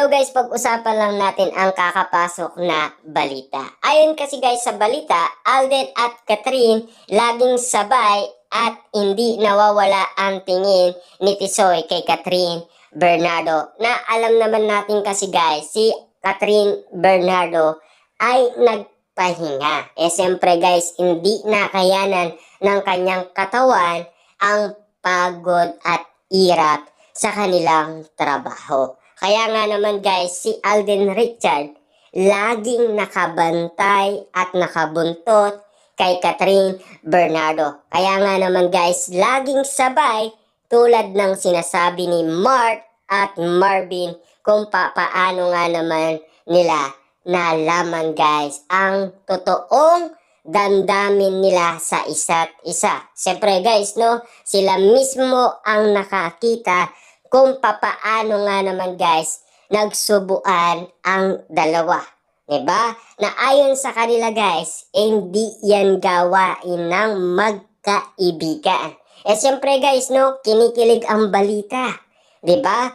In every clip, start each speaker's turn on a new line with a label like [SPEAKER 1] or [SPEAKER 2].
[SPEAKER 1] Hello guys, pag-usapan lang natin ang kakapasok na balita. Ayon kasi guys sa balita, Alden at Catherine laging sabay at hindi nawawala ang tingin ni Tisoy kay Catherine Bernardo. Na alam naman natin kasi guys, si Catherine Bernardo ay nagpahinga. Siyempre guys, hindi nakayanan ng kanyang katawan ang pagod at hirap sa kanilang trabaho. Kaya nga naman guys, si Alden Richard laging nakabantay at nakabuntot kay Catherine Bernardo. Kaya nga naman guys, laging sabay tulad ng sinasabi ni Mark at Marvin kung paano nga naman nila nalaman guys ang totoong damdamin nila sa isa't isa. Siyempre guys, no, sila mismo ang nakakita kung papaano nga naman guys nagsubuan ang dalawa. Diba? Na ayon sa kanila guys, hindi yan gawain ng magkaibigan. Siyempre guys, no, kinikilig ang balita. Diba?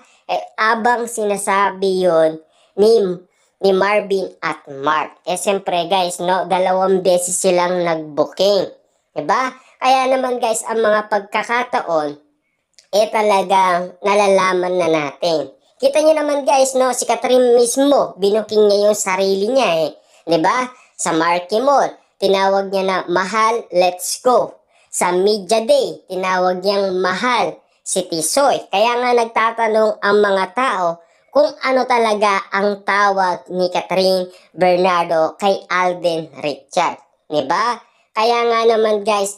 [SPEAKER 1] Abang sinasabi yon ni Marvin at Mark. Siyempre guys, no, 2 beses silang nag-booking. Diba? Kaya naman guys, ang mga pagkakataon talagang nalalaman na natin. Kita niyo naman guys, no, si Catherine mismo, binuking niya yung sarili niya Diba? Sa Marquee Mall, tinawag niya na mahal, let's go. Sa Media Day, tinawag niyang mahal si Tisoy. Kaya nga nagtatanong ang mga tao kung ano talaga ang tawag ni Catherine Bernardo kay Alden Richard. Diba? Kaya nga naman guys,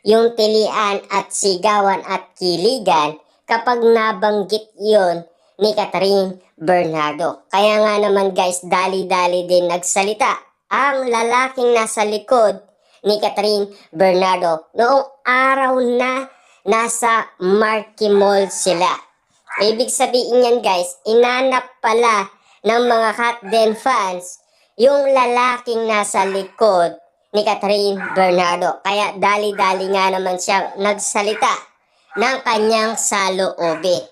[SPEAKER 1] yung tilian at sigawan at kiligan kapag nabanggit yon ni Catherine Bernardo. Kaya nga naman guys, dali-dali din nagsalita ang lalaking nasa likod ni Catherine Bernardo noong araw na nasa Marquee Mall sila. Ibig sabihin yan guys, inanap pala ng mga Katden fans yung lalaking nasa likod ni Catherine Bernardo. Kaya dali-dali nga naman siya nagsalita ng kanyang saloobe.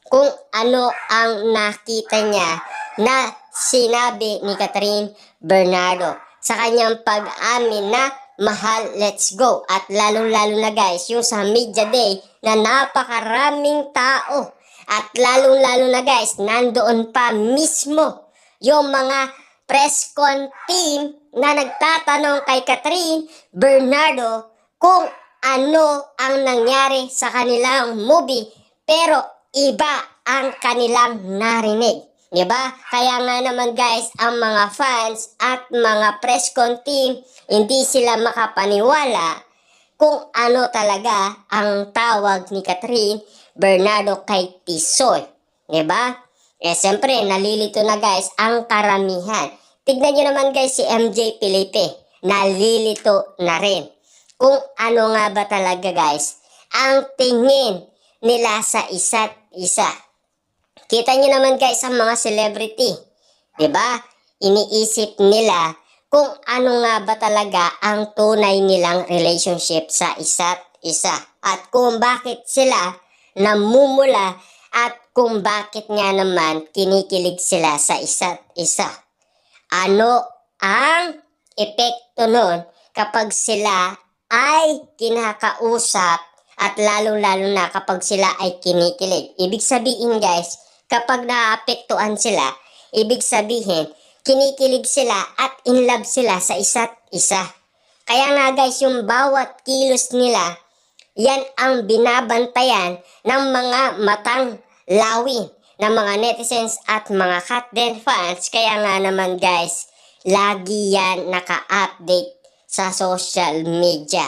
[SPEAKER 1] Kung ano ang nakita niya na sinabi ni Catherine Bernardo sa kanyang pag-amin na mahal, let's go. At lalong-lalo na guys, yung sa Media Day na napakaraming tao. At lalong-lalo na guys, nandoon pa mismo yung mga press con team na nagtatanong kay Catherine Bernardo kung ano ang nangyari sa kanilang movie, pero iba ang kanilang narinig. Diba? Kaya nga naman guys, ang mga fans at mga press con team, hindi sila makapaniwala kung ano talaga ang tawag ni Catherine Bernardo kay Tisoy. Diba? Siyempre, nalilito na guys ang karamihan. Tignan nyo naman guys si MJ Felipe. Nalilito na rin. Kung ano nga ba talaga guys ang tingin nila sa isa't isa. Kita nyo naman guys ang mga celebrity. Diba? Iniisip nila kung ano nga ba talaga ang tunay nilang relationship sa isa't isa. At kung bakit sila namumula at kung bakit nga naman kinikilig sila sa isa't isa. Ano ang epekto nun kapag sila ay kinakausap at lalong-lalo na kapag sila ay kinikilig. Ibig sabihin guys, kapag naapektuhan sila, ibig sabihin, kinikilig sila at in love sila sa isa't isa. Kaya nga guys, yung bawat kilos nila, yan ang binabantayan ng mga matang lawin ng mga netizens at mga Katden fans. Kaya nga naman guys, lagi yan naka-update sa social media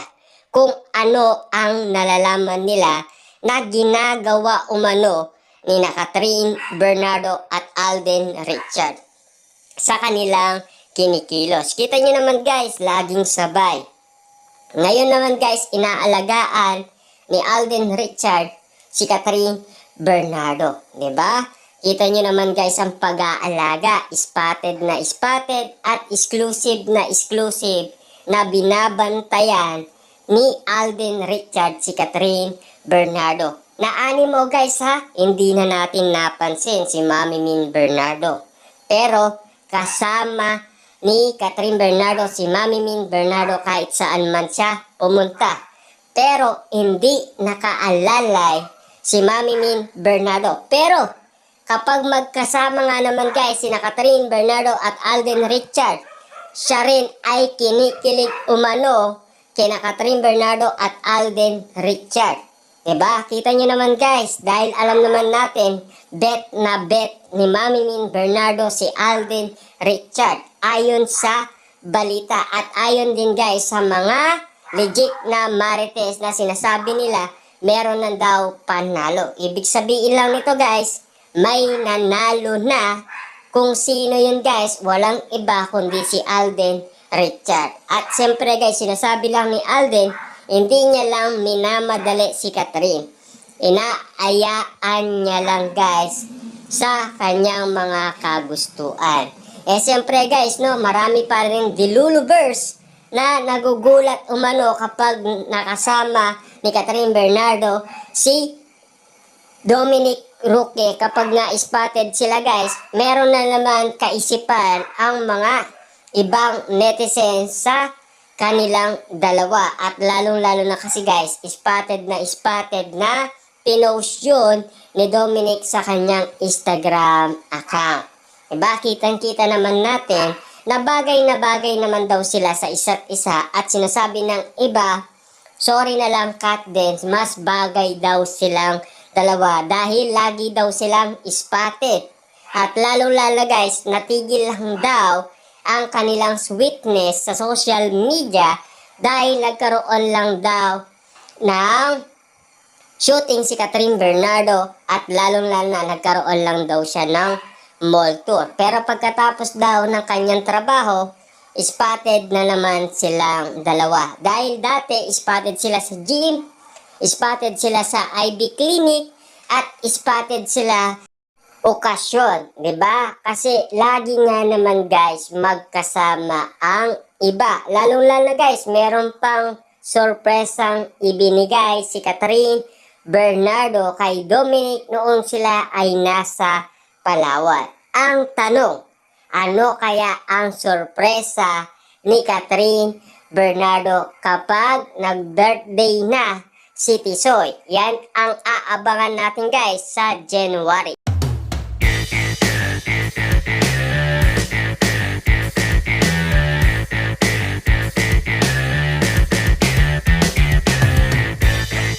[SPEAKER 1] kung ano ang nalalaman nila na ginagawa umano ni Catherine Bernardo at Alden Richard sa kanilang kinikilos. Kita nyo naman guys, laging sabay. Ngayon naman guys, inaalagaan ni Alden Richard si Catherine Bernardo. Diba? Kita nyo naman guys ang pag-aalaga. Spotted na spotted at exclusive na binabantayan ni Alden Richard si Catherine Bernardo. Na-ani mo guys ha, hindi na natin napansin si Mami Min Bernardo. Pero kasama ni Catherine Bernardo si Mami Min Bernardo kahit saan man siya pumunta. Pero hindi nakaalalay si Mami Min Bernardo. Pero kapag magkasama nga naman guys sina Catherine Bernardo at Alden Richard, siya rin ay kinikilig umano kina Catherine Bernardo at Alden Richard. Diba? Kita nyo naman guys, dahil alam naman natin, bet na bet ni Mami Min Bernardo si Alden Richard. Ayon sa balita at ayon din guys sa mga legit na marites na sinasabi nila, meron na daw panalo. Ibig sabihin lang nito guys, may nanalo na. Kung sino yun guys, walang iba kundi si Alden Richard. At siyempre guys, sinasabi lang ni Alden, hindi niya lang minamadali si Catherine. Inaayaan niya lang guys sa kanyang mga kagustuhan. Eh siyempre guys, no, marami pa rin dilulubers na nagugulat umano kapag nakasama ni Catherine Bernardo si Dominic Roque. Kapag nga spotted sila guys, meron na naman kaisipan ang mga ibang netizens sa kanilang dalawa. At lalong-lalo na kasi guys, spotted na pinost yun ni Dominic sa kanyang Instagram account. Diba? Kitang-kita naman natin na bagay naman daw sila sa isa't isa at sinasabi ng iba, sorry na lang Kat Dens, mas bagay daw silang dalawa dahil lagi daw silang spotted. At lalong-lalo guys, natigil lang daw ang kanilang sweetness sa social media dahil nagkaroon lang daw ng shooting si Catherine Bernardo at lalong-lalo na nagkaroon lang daw siya ng mall tour. Pero pagkatapos daw ng kanyang trabaho, spotted na naman silang dalawa. Dahil dati spotted sila sa gym, spotted sila sa IB Clinic, at spotted sila okasyon, 'di ba? Kasi lagi nga naman guys magkasama ang iba. Lalong-lalo guys, meron pang sorpresang ibinigay si Catherine Bernardo kay Dominic noong sila ay nasa Palawan. Ang tanong, ano kaya ang sorpresa ni Catherine Bernardo kapag nag-birthday na si Tisoy? Yan ang aabangan natin guys sa January.